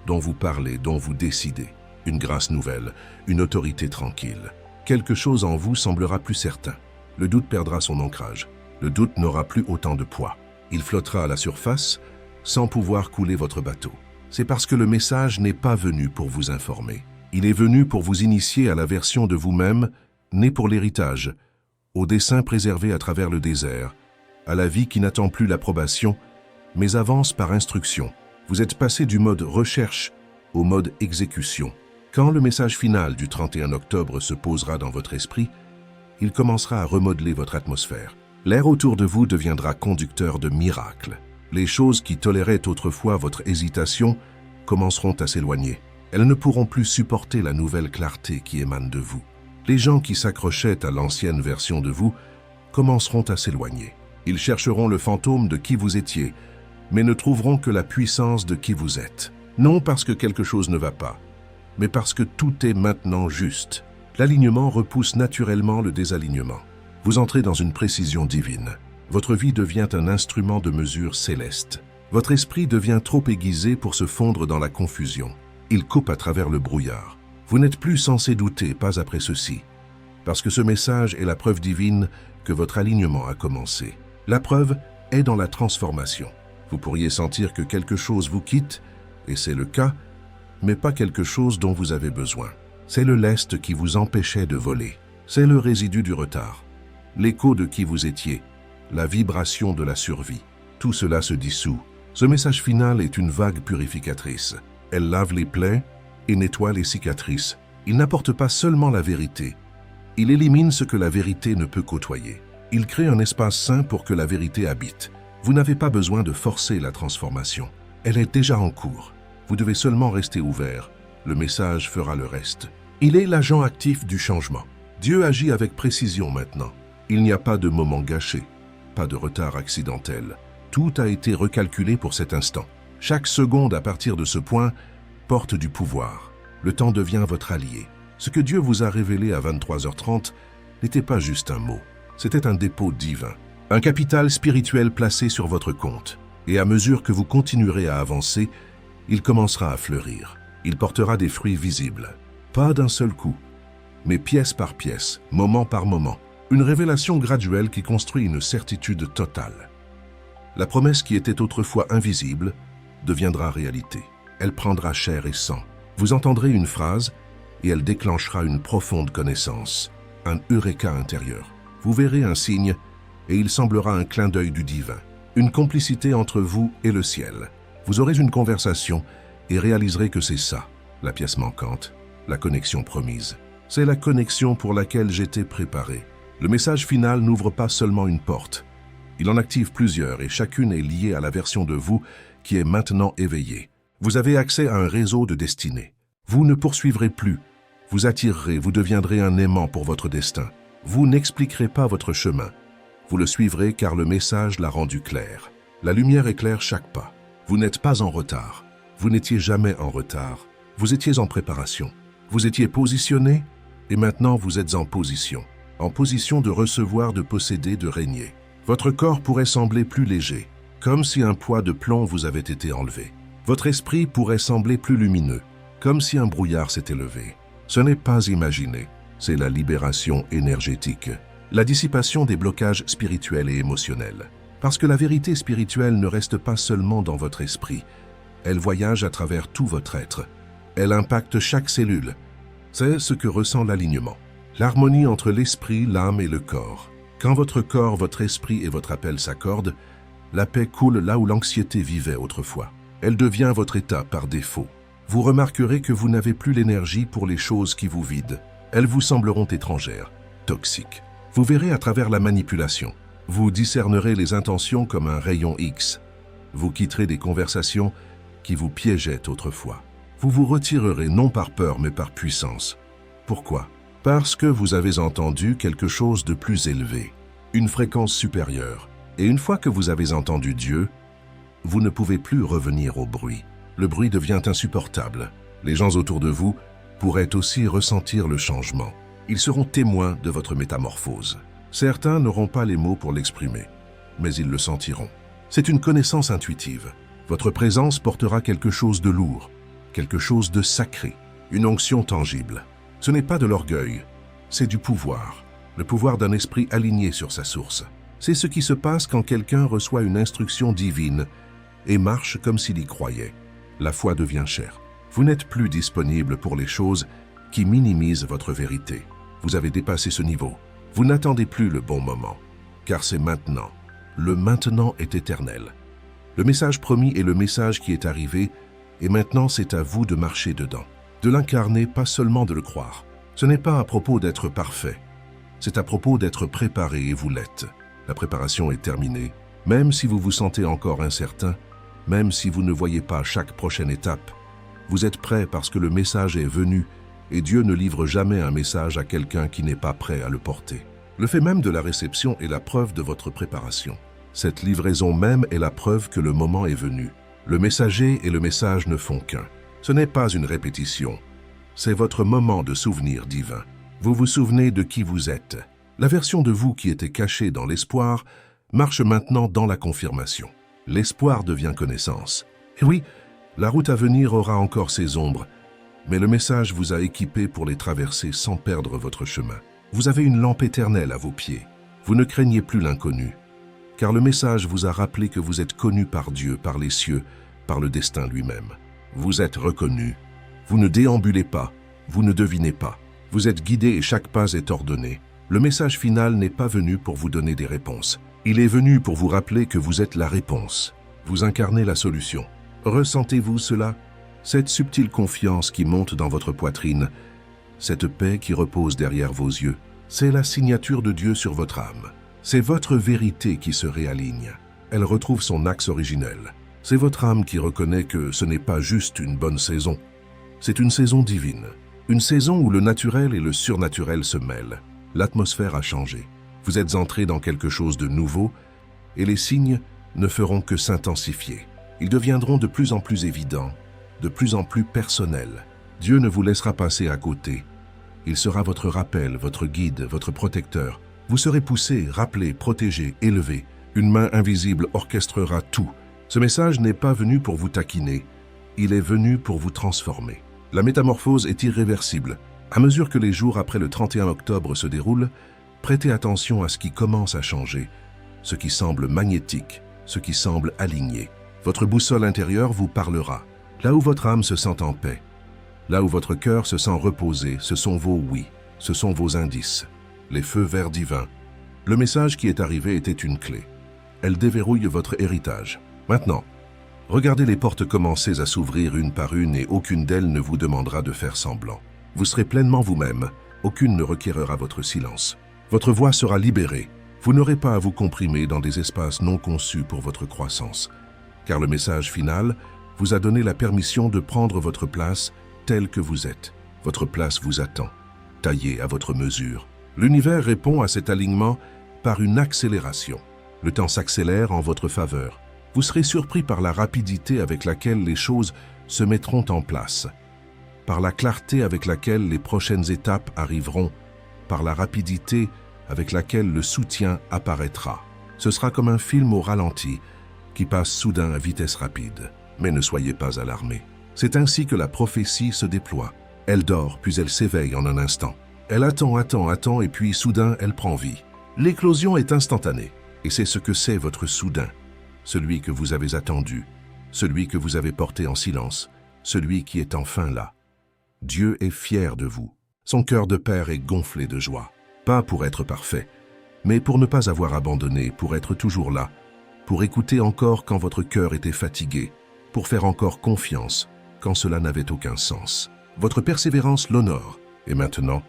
dont vous parlez, dont vous décidez. Une grâce nouvelle, une autorité tranquille. Quelque chose en vous semblera plus certain. Le doute perdra son ancrage. Le doute n'aura plus autant de poids. Il flottera à la surface sans pouvoir couler votre bateau. C'est parce que le message n'est pas venu pour vous informer. Il est venu pour vous initier à la version de vous-même, née pour l'héritage, au dessein préservé à travers le désert, à la vie qui n'attend plus l'approbation, mais avance par instruction. Vous êtes passé du mode recherche au mode exécution. Quand le message final du 31 octobre se posera dans votre esprit, il commencera à remodeler votre atmosphère. L'air autour de vous deviendra conducteur de miracles. Les choses qui toléraient autrefois votre hésitation commenceront à s'éloigner. Elles ne pourront plus supporter la nouvelle clarté qui émane de vous. Les gens qui s'accrochaient à l'ancienne version de vous commenceront à s'éloigner. Ils chercheront le fantôme de qui vous étiez, mais ne trouveront que la puissance de qui vous êtes. Non parce que quelque chose ne va pas, mais parce que tout est maintenant juste. L'alignement repousse naturellement le désalignement. Vous entrez dans une précision divine. Votre vie devient un instrument de mesure céleste. Votre esprit devient trop aiguisé pour se fondre dans la confusion. Il coupe à travers le brouillard. Vous n'êtes plus censé douter, pas après ceci, parce que ce message est la preuve divine que votre alignement a commencé. La preuve est dans la transformation. Vous pourriez sentir que quelque chose vous quitte, et c'est le cas, mais pas quelque chose dont vous avez besoin. C'est le lest qui vous empêchait de voler. C'est le résidu du retard. L'écho de qui vous étiez, la vibration de la survie. Tout cela se dissout. Ce message final est une vague purificatrice. Elle lave les plaies et nettoie les cicatrices. Il n'apporte pas seulement la vérité. Il élimine ce que la vérité ne peut côtoyer. Il crée un espace sain pour que la vérité habite. Vous n'avez pas besoin de forcer la transformation. Elle est déjà en cours. Vous devez seulement rester ouvert. Le message fera le reste. Il est l'agent actif du changement. Dieu agit avec précision maintenant. Il n'y a pas de moment gâché, pas de retard accidentel. Tout a été recalculé pour cet instant. Chaque seconde à partir de ce point porte du pouvoir. Le temps devient votre allié. Ce que Dieu vous a révélé à 23h30 n'était pas juste un mot. C'était un dépôt divin, un capital spirituel placé sur votre compte. Et à mesure que vous continuerez à avancer, il commencera à fleurir. Il portera des fruits visibles. Pas d'un seul coup, mais pièce par pièce, moment par moment. Une révélation graduelle qui construit une certitude totale. La promesse qui était autrefois invisible deviendra réalité. Elle prendra chair et sang. Vous entendrez une phrase et elle déclenchera une profonde connaissance, un eureka intérieur. Vous verrez un signe et il semblera un clin d'œil du divin. Une complicité entre vous et le ciel. Vous aurez une conversation et réaliserez que c'est ça, la pièce manquante, la connexion promise. C'est la connexion pour laquelle j'étais préparé. Le message final n'ouvre pas seulement une porte. Il en active plusieurs et chacune est liée à la version de vous qui est maintenant éveillée. Vous avez accès à un réseau de destinée. Vous ne poursuivrez plus. Vous attirerez, vous deviendrez un aimant pour votre destin. Vous n'expliquerez pas votre chemin. Vous le suivrez car le message l'a rendu clair. La lumière éclaire chaque pas. Vous n'êtes pas en retard. Vous n'étiez jamais en retard. Vous étiez en préparation. Vous étiez positionné et maintenant vous êtes en position de recevoir, de posséder, de régner. Votre corps pourrait sembler plus léger, comme si un poids de plomb vous avait été enlevé. Votre esprit pourrait sembler plus lumineux, comme si un brouillard s'était levé. Ce n'est pas imaginé, c'est la libération énergétique, la dissipation des blocages spirituels et émotionnels. Parce que la vérité spirituelle ne reste pas seulement dans votre esprit, elle voyage à travers tout votre être. Elle impacte chaque cellule. C'est ce que ressent l'alignement. L'harmonie entre l'esprit, l'âme et le corps. Quand votre corps, votre esprit et votre appel s'accordent, la paix coule là où l'anxiété vivait autrefois. Elle devient votre état par défaut. Vous remarquerez que vous n'avez plus l'énergie pour les choses qui vous vident. Elles vous sembleront étrangères, toxiques. Vous verrez à travers la manipulation. Vous discernerez les intentions comme un rayon X. Vous quitterez des conversations qui vous piégeaient autrefois. Vous vous retirerez non par peur mais par puissance. Pourquoi? Parce que vous avez entendu quelque chose de plus élevé, une fréquence supérieure. Et une fois que vous avez entendu Dieu, vous ne pouvez plus revenir au bruit. Le bruit devient insupportable. Les gens autour de vous pourraient aussi ressentir le changement. Ils seront témoins de votre métamorphose. Certains n'auront pas les mots pour l'exprimer, mais ils le sentiront. C'est une connaissance intuitive. Votre présence portera quelque chose de lourd, quelque chose de sacré, une onction tangible. Ce n'est pas de l'orgueil, c'est du pouvoir, le pouvoir d'un esprit aligné sur sa source. C'est ce qui se passe quand quelqu'un reçoit une instruction divine et marche comme s'il y croyait. La foi devient chère. Vous n'êtes plus disponible pour les choses qui minimisent votre vérité. Vous avez dépassé ce niveau. Vous n'attendez plus le bon moment, car c'est maintenant. Le maintenant est éternel. Le message promis est le message qui est arrivé, et maintenant c'est à vous de marcher dedans. De l'incarner, pas seulement de le croire. Ce n'est pas à propos d'être parfait, c'est à propos d'être préparé et vous l'êtes. La préparation est terminée. Même si vous vous sentez encore incertain, même si vous ne voyez pas chaque prochaine étape, vous êtes prêt parce que le message est venu et Dieu ne livre jamais un message à quelqu'un qui n'est pas prêt à le porter. Le fait même de la réception est la preuve de votre préparation. Cette livraison même est la preuve que le moment est venu. Le messager et le message ne font qu'un. Ce n'est pas une répétition, c'est votre moment de souvenir divin. Vous vous souvenez de qui vous êtes. La version de vous qui était cachée dans l'espoir marche maintenant dans la confirmation. L'espoir devient connaissance. Et oui, la route à venir aura encore ses ombres, mais le message vous a équipé pour les traverser sans perdre votre chemin. Vous avez une lampe éternelle à vos pieds. Vous ne craignez plus l'inconnu, car le message vous a rappelé que vous êtes connu par Dieu, par les cieux, par le destin lui-même. Vous êtes reconnu. Vous ne déambulez pas, vous ne devinez pas. Vous êtes guidé et chaque pas est ordonné. Le message final n'est pas venu pour vous donner des réponses. Il est venu pour vous rappeler que vous êtes la réponse. Vous incarnez la solution. Ressentez-vous cela? Cette subtile confiance qui monte dans votre poitrine, cette paix qui repose derrière vos yeux, c'est la signature de Dieu sur votre âme. C'est votre vérité qui se réaligne. Elle retrouve son axe originel. C'est votre âme qui reconnaît que ce n'est pas juste une bonne saison. C'est une saison divine. Une saison où le naturel et le surnaturel se mêlent. L'atmosphère a changé. Vous êtes entré dans quelque chose de nouveau et les signes ne feront que s'intensifier. Ils deviendront de plus en plus évidents, de plus en plus personnels. Dieu ne vous laissera passer à côté. Il sera votre rappel, votre guide, votre protecteur. Vous serez poussé, rappelé, protégé, élevé. Une main invisible orchestrera tout. Ce message n'est pas venu pour vous taquiner. Il est venu pour vous transformer. La métamorphose est irréversible. À mesure que les jours après le 31 octobre se déroulent, prêtez attention à ce qui commence à changer, ce qui semble magnétique, ce qui semble aligné. Votre boussole intérieure vous parlera. Là où votre âme se sent en paix, là où votre cœur se sent reposé, ce sont vos oui, ce sont vos indices, les feux verts divins. Le message qui est arrivé était une clé. Elle déverrouille votre héritage. Maintenant, regardez les portes commencer à s'ouvrir une par une et aucune d'elles ne vous demandera de faire semblant. Vous serez pleinement vous-même, aucune ne requérera votre silence. Votre voix sera libérée. Vous n'aurez pas à vous comprimer dans des espaces non conçus pour votre croissance, car le message final vous a donné la permission de prendre votre place telle que vous êtes. Votre place vous attend, taillée à votre mesure. L'univers répond à cet alignement par une accélération. Le temps s'accélère en votre faveur. Vous serez surpris par la rapidité avec laquelle les choses se mettront en place, par la clarté avec laquelle les prochaines étapes arriveront, par la rapidité avec laquelle le soutien apparaîtra. Ce sera comme un film au ralenti qui passe soudain à vitesse rapide. Mais ne soyez pas alarmés. C'est ainsi que la prophétie se déploie. Elle dort, puis elle s'éveille en un instant. Elle attend, et puis soudain, elle prend vie. L'éclosion est instantanée, et c'est ce que c'est votre soudain. Celui que vous avez attendu, celui que vous avez porté en silence, celui qui est enfin là. Dieu est fier de vous. Son cœur de père est gonflé de joie, pas pour être parfait, mais pour ne pas avoir abandonné, pour être toujours là, pour écouter encore quand votre cœur était fatigué, pour faire encore confiance quand cela n'avait aucun sens. Votre persévérance l'honore. Et maintenant,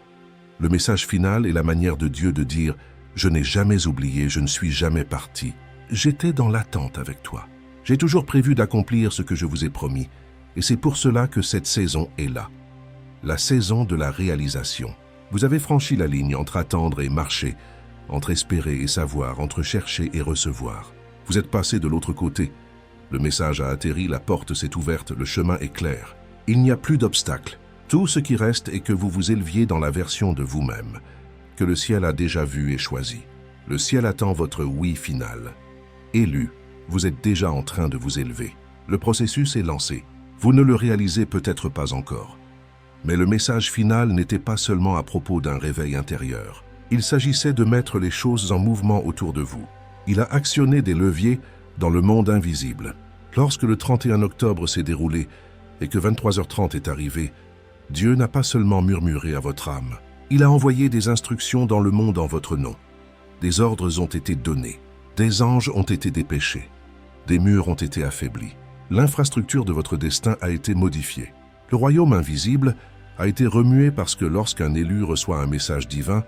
le message final est la manière de Dieu de dire « Je n'ai jamais oublié, je ne suis jamais parti. J'étais dans l'attente avec toi. J'ai toujours prévu d'accomplir ce que je vous ai promis. Et c'est pour cela que cette saison est là. La saison de la réalisation. Vous avez franchi la ligne entre attendre et marcher, entre espérer et savoir, entre chercher et recevoir. Vous êtes passé de l'autre côté. Le message a atterri, la porte s'est ouverte, le chemin est clair. Il n'y a plus d'obstacles. Tout ce qui reste est que vous vous éleviez dans la version de vous-même, que le ciel a déjà vu et choisi. Le ciel attend votre oui final. Élu, vous êtes déjà en train de vous élever. Le processus est lancé. Vous ne le réalisez peut-être pas encore. Mais le message final n'était pas seulement à propos d'un réveil intérieur. Il s'agissait de mettre les choses en mouvement autour de vous. Il a actionné des leviers dans le monde invisible. Lorsque le 31 octobre s'est déroulé et que 23h30 est arrivé, Dieu n'a pas seulement murmuré à votre âme. Il a envoyé des instructions dans le monde en votre nom. Des ordres ont été donnés. Des anges ont été dépêchés. Des murs ont été affaiblis. L'infrastructure de votre destin a été modifiée. Le royaume invisible a été remué parce que lorsqu'un élu reçoit un message divin,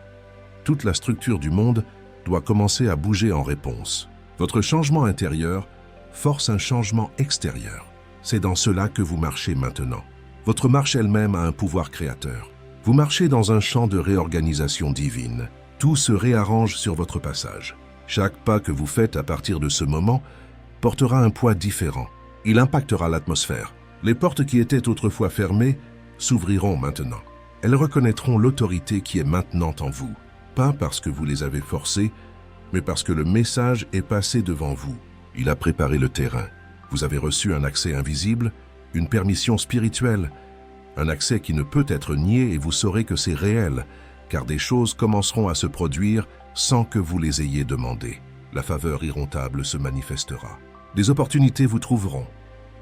toute la structure du monde doit commencer à bouger en réponse. Votre changement intérieur force un changement extérieur. C'est dans cela que vous marchez maintenant. Votre marche elle-même a un pouvoir créateur. Vous marchez dans un champ de réorganisation divine. Tout se réarrange sur votre passage. Chaque pas que vous faites à partir de ce moment portera un poids différent. Il impactera l'atmosphère. Les portes qui étaient autrefois fermées s'ouvriront maintenant. Elles reconnaîtront l'autorité qui est maintenant en vous. Pas parce que vous les avez forcées, mais parce que le message est passé devant vous. Il a préparé le terrain. Vous avez reçu un accès invisible, une permission spirituelle, un accès qui ne peut être nié et vous saurez que c'est réel, car des choses commenceront à se produire sans que vous les ayez demandées. La faveur irromptable se manifestera. Des opportunités vous trouveront.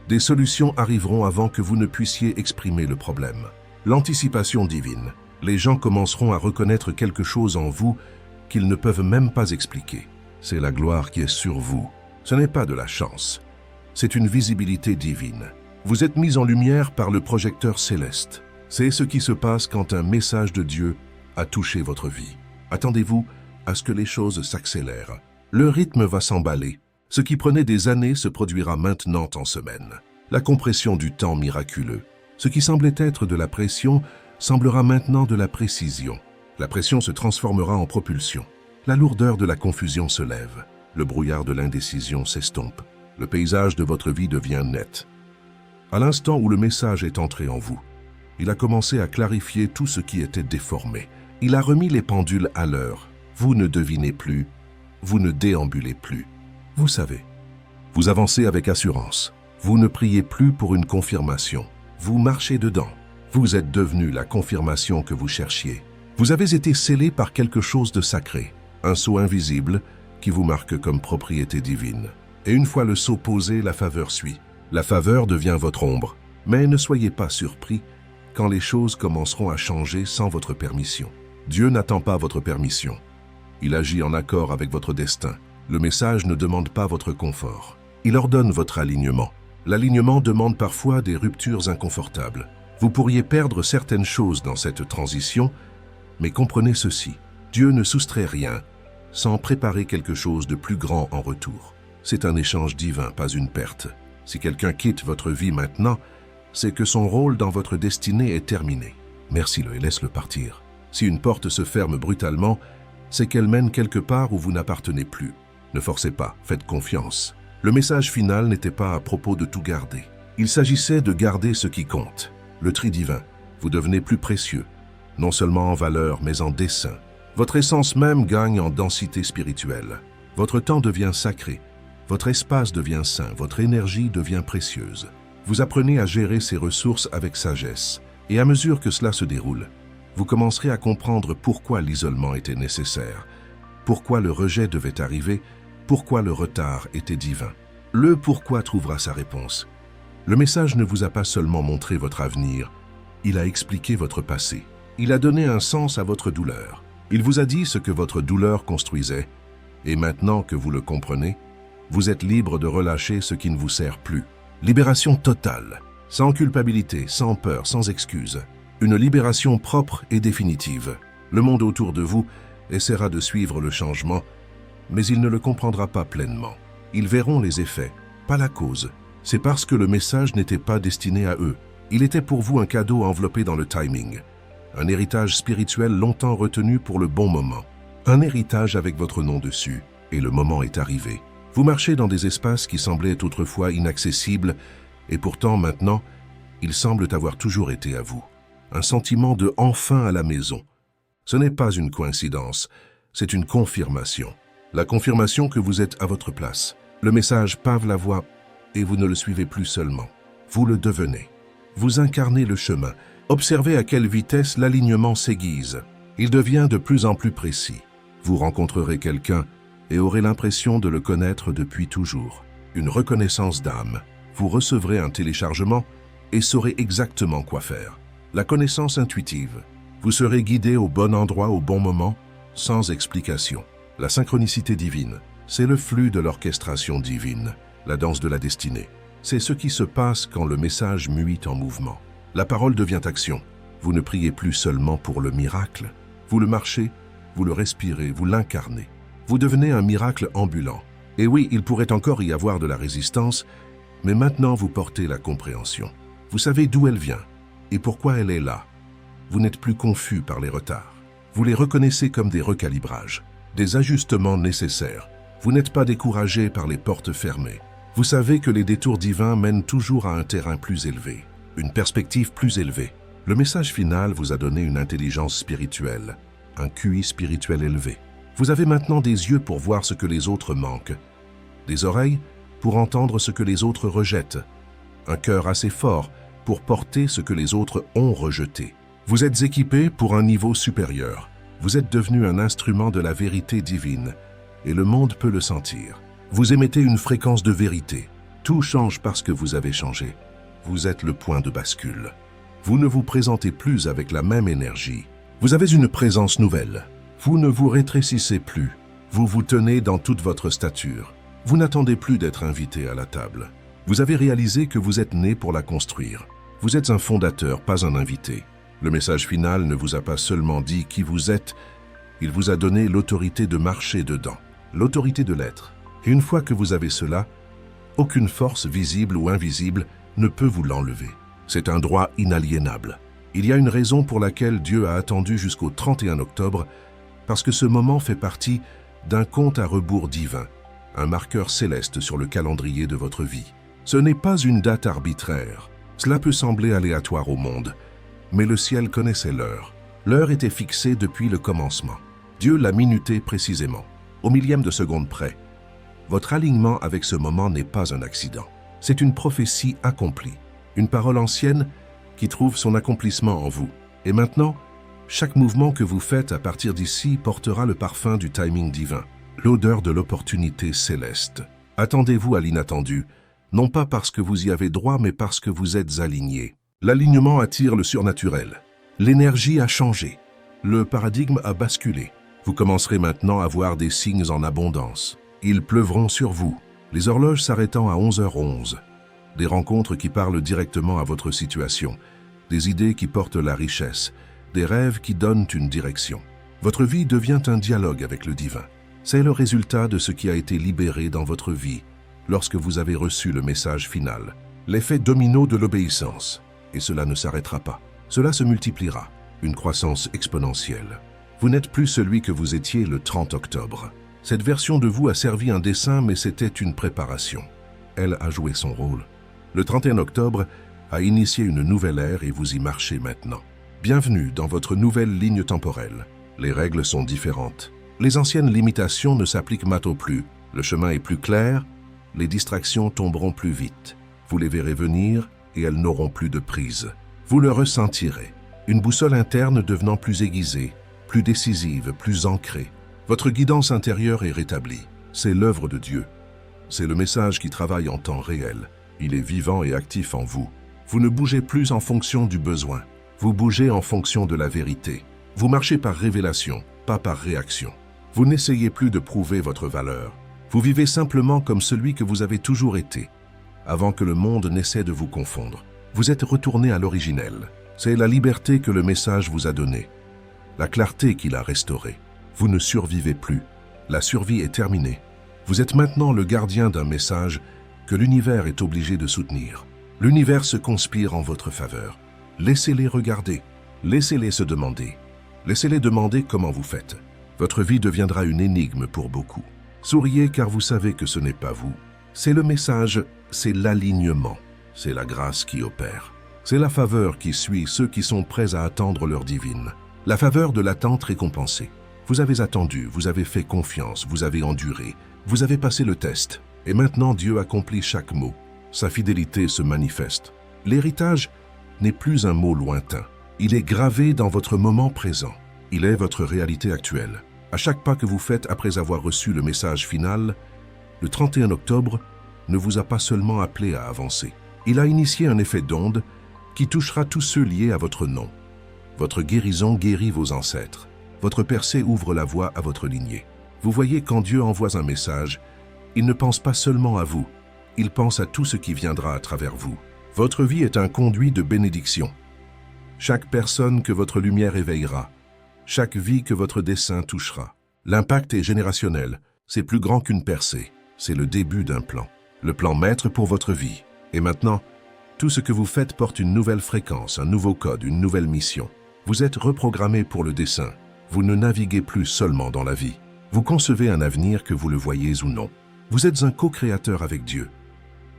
Des solutions arriveront avant que vous ne puissiez exprimer le problème. L'anticipation divine. Les gens commenceront à reconnaître quelque chose en vous qu'ils ne peuvent même pas expliquer. C'est la gloire qui est sur vous. Ce n'est pas de la chance. C'est une visibilité divine. Vous êtes mis en lumière par le projecteur céleste. C'est ce qui se passe quand un message de Dieu a touché votre vie. Attendez-vous à ce que les choses s'accélèrent. Le rythme va s'emballer. Ce qui prenait des années se produira maintenant en semaines. La compression du temps miraculeux. Ce qui semblait être de la pression semblera maintenant de la précision. La pression se transformera en propulsion. La lourdeur de la confusion se lève. Le brouillard de l'indécision s'estompe. Le paysage de votre vie devient net. À l'instant où le message est entré en vous, il a commencé à clarifier tout ce qui était déformé. Il a remis les pendules à l'heure. Vous ne devinez plus, vous ne déambulez plus. Vous savez, vous avancez avec assurance. Vous ne priez plus pour une confirmation. Vous marchez dedans. Vous êtes devenu la confirmation que vous cherchiez. Vous avez été scellé par quelque chose de sacré, un sceau invisible qui vous marque comme propriété divine. Et une fois le sceau posé, la faveur suit. La faveur devient votre ombre. Mais ne soyez pas surpris quand les choses commenceront à changer sans votre permission. Dieu n'attend pas votre permission. Il agit en accord avec votre destin. Le message ne demande pas votre confort. Il ordonne votre alignement. L'alignement demande parfois des ruptures inconfortables. Vous pourriez perdre certaines choses dans cette transition, mais comprenez ceci. Dieu ne soustrait rien sans préparer quelque chose de plus grand en retour. C'est un échange divin, pas une perte. Si quelqu'un quitte votre vie maintenant, c'est que son rôle dans votre destinée est terminé. Merci-le et laisse-le partir. Si une porte se ferme brutalement, c'est qu'elle mène quelque part où vous n'appartenez plus. Ne forcez pas, faites confiance. Le message final n'était pas à propos de tout garder. Il s'agissait de garder ce qui compte. Le tri divin. Vous devenez plus précieux, non seulement en valeur, mais en dessein. Votre essence même gagne en densité spirituelle. Votre temps devient sacré. Votre espace devient saint. Votre énergie devient précieuse. Vous apprenez à gérer ces ressources avec sagesse. Et à mesure que cela se déroule, vous commencerez à comprendre pourquoi l'isolement était nécessaire, pourquoi le rejet devait arriver, pourquoi le retard était divin. Le pourquoi trouvera sa réponse. Le message ne vous a pas seulement montré votre avenir, il a expliqué votre passé. Il a donné un sens à votre douleur. Il vous a dit ce que votre douleur construisait, et maintenant que vous le comprenez, vous êtes libre de relâcher ce qui ne vous sert plus. Libération totale, sans culpabilité, sans peur, sans excuse. Une libération propre et définitive. Le monde autour de vous essaiera de suivre le changement, mais il ne le comprendra pas pleinement. Ils verront les effets, pas la cause. C'est parce que le message n'était pas destiné à eux. Il était pour vous un cadeau enveloppé dans le timing. Un héritage spirituel longtemps retenu pour le bon moment. Un héritage avec votre nom dessus, et le moment est arrivé. Vous marchez dans des espaces qui semblaient autrefois inaccessibles, et pourtant maintenant, ils semblent avoir toujours été à vous. Un sentiment de « enfin à la maison ». Ce n'est pas une coïncidence, c'est une confirmation. La confirmation que vous êtes à votre place. Le message pave la voie et vous ne le suivez plus seulement. Vous le devenez. Vous incarnez le chemin. Observez à quelle vitesse l'alignement s'aiguise. Il devient de plus en plus précis. Vous rencontrerez quelqu'un et aurez l'impression de le connaître depuis toujours. Une reconnaissance d'âme. Vous recevrez un téléchargement et saurez exactement quoi faire. La connaissance intuitive. Vous serez guidé au bon endroit au bon moment, sans explication. La synchronicité divine, c'est le flux de l'orchestration divine, la danse de la destinée. C'est ce qui se passe quand le message muit en mouvement. La parole devient action. Vous ne priez plus seulement pour le miracle. Vous le marchez, vous le respirez, vous l'incarnez. Vous devenez un miracle ambulant. Et oui, il pourrait encore y avoir de la résistance, mais maintenant vous portez la compréhension. Vous savez d'où elle vient et pourquoi elle est là. Vous n'êtes plus confus par les retards. Vous les reconnaissez comme des recalibrages, des ajustements nécessaires. Vous n'êtes pas découragé par les portes fermées. Vous savez que les détours divins mènent toujours à un terrain plus élevé, une perspective plus élevée. Le message final vous a donné une intelligence spirituelle, un QI spirituel élevé. Vous avez maintenant des yeux pour voir ce que les autres manquent, des oreilles pour entendre ce que les autres rejettent, un cœur assez fort pour porter ce que les autres ont rejeté. Vous êtes équipé pour un niveau supérieur. Vous êtes devenu un instrument de la vérité divine, et le monde peut le sentir. Vous émettez une fréquence de vérité. Tout change parce que vous avez changé. Vous êtes le point de bascule. Vous ne vous présentez plus avec la même énergie. Vous avez une présence nouvelle. Vous ne vous rétrécissez plus. Vous vous tenez dans toute votre stature. Vous n'attendez plus d'être invité à la table. Vous avez réalisé que vous êtes né pour la construire. Vous êtes un fondateur, pas un invité. Le message final ne vous a pas seulement dit qui vous êtes, il vous a donné l'autorité de marcher dedans, l'autorité de l'être. Et une fois que vous avez cela, aucune force visible ou invisible ne peut vous l'enlever. C'est un droit inaliénable. Il y a une raison pour laquelle Dieu a attendu jusqu'au 31 octobre, parce que ce moment fait partie d'un compte à rebours divin, un marqueur céleste sur le calendrier de votre vie. Ce n'est pas une date arbitraire. Cela peut sembler aléatoire au monde, mais le ciel connaissait l'heure. L'heure était fixée depuis le commencement. Dieu l'a minutée précisément, au millième de seconde près. Votre alignement avec ce moment n'est pas un accident. C'est une prophétie accomplie, une parole ancienne qui trouve son accomplissement en vous. Et maintenant, chaque mouvement que vous faites à partir d'ici portera le parfum du timing divin, l'odeur de l'opportunité céleste. Attendez-vous à l'inattendu, non pas parce que vous y avez droit, mais parce que vous êtes aligné. L'alignement attire le surnaturel. L'énergie a changé. Le paradigme a basculé. Vous commencerez maintenant à voir des signes en abondance. Ils pleuvront sur vous, les horloges s'arrêtant à 11h11. Des rencontres qui parlent directement à votre situation, des idées qui portent la richesse, des rêves qui donnent une direction. Votre vie devient un dialogue avec le divin. C'est le résultat de ce qui a été libéré dans votre vie lorsque vous avez reçu le message final. L'effet domino de l'obéissance. Et cela ne s'arrêtera pas. Cela se multipliera. Une croissance exponentielle. Vous n'êtes plus celui que vous étiez le 30 octobre. Cette version de vous a servi un dessin, mais c'était une préparation. Elle a joué son rôle. Le 31 octobre a initié une nouvelle ère et vous y marchez maintenant. Bienvenue dans votre nouvelle ligne temporelle. Les règles sont différentes. Les anciennes limitations ne s'appliquent maintenant plus. Le chemin est plus clair, les distractions tomberont plus vite. Vous les verrez venir et elles n'auront plus de prise. Vous le ressentirez. Une boussole interne devenant plus aiguisée, plus décisive, plus ancrée. Votre guidance intérieure est rétablie. C'est l'œuvre de Dieu. C'est le message qui travaille en temps réel. Il est vivant et actif en vous. Vous ne bougez plus en fonction du besoin. Vous bougez en fonction de la vérité. Vous marchez par révélation, pas par réaction. Vous n'essayez plus de prouver votre valeur. Vous vivez simplement comme celui que vous avez toujours été, avant que le monde n'essaie de vous confondre. Vous êtes retourné à l'originel. C'est la liberté que le message vous a donnée, la clarté qu'il a restaurée. Vous ne survivez plus. La survie est terminée. Vous êtes maintenant le gardien d'un message que l'univers est obligé de soutenir. L'univers se conspire en votre faveur. Laissez-les regarder. Laissez-les se demander. Laissez-les demander comment vous faites. Votre vie deviendra une énigme pour beaucoup. Souriez car vous savez que ce n'est pas vous. C'est le message, c'est l'alignement. C'est la grâce qui opère. C'est la faveur qui suit ceux qui sont prêts à attendre l'heure divine. La faveur de l'attente récompensée. Vous avez attendu, vous avez fait confiance, vous avez enduré, vous avez passé le test. Et maintenant Dieu accomplit chaque mot. Sa fidélité se manifeste. L'héritage n'est plus un mot lointain. Il est gravé dans votre moment présent. Il est votre réalité actuelle. À chaque pas que vous faites après avoir reçu le message final, le 31 octobre ne vous a pas seulement appelé à avancer. Il a initié un effet d'onde qui touchera tous ceux liés à votre nom. Votre guérison guérit vos ancêtres. Votre percée ouvre la voie à votre lignée. Vous voyez, quand Dieu envoie un message, il ne pense pas seulement à vous, il pense à tout ce qui viendra à travers vous. Votre vie est un conduit de bénédiction. Chaque personne que votre lumière éveillera, chaque vie que votre dessein touchera. L'impact est générationnel, c'est plus grand qu'une percée, c'est le début d'un plan. Le plan maître pour votre vie. Et maintenant, tout ce que vous faites porte une nouvelle fréquence, un nouveau code, une nouvelle mission. Vous êtes reprogrammé pour le dessein. Vous ne naviguez plus seulement dans la vie. Vous concevez un avenir que vous le voyez ou non. Vous êtes un co-créateur avec Dieu.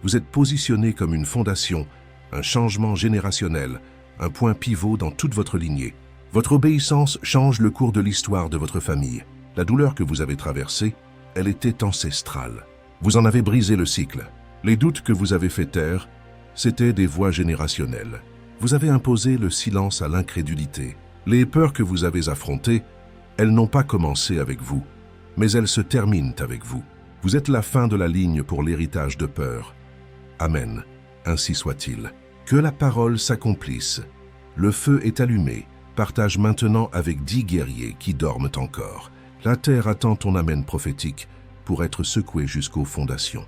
Vous êtes positionné comme une fondation, un changement générationnel, un point pivot dans toute votre lignée. Votre obéissance change le cours de l'histoire de votre famille. La douleur que vous avez traversée, elle était ancestrale. Vous en avez brisé le cycle. Les doutes que vous avez fait taire, c'étaient des voix générationnelles. Vous avez imposé le silence à l'incrédulité. Les peurs que vous avez affrontées, elles n'ont pas commencé avec vous, mais elles se terminent avec vous. Vous êtes la fin de la ligne pour l'héritage de peur. Amen. Ainsi soit-il. Que la parole s'accomplisse. Le feu est allumé. Partage maintenant avec 10 guerriers qui dorment encore. La terre attend ton amen prophétique pour être secouée jusqu'aux fondations.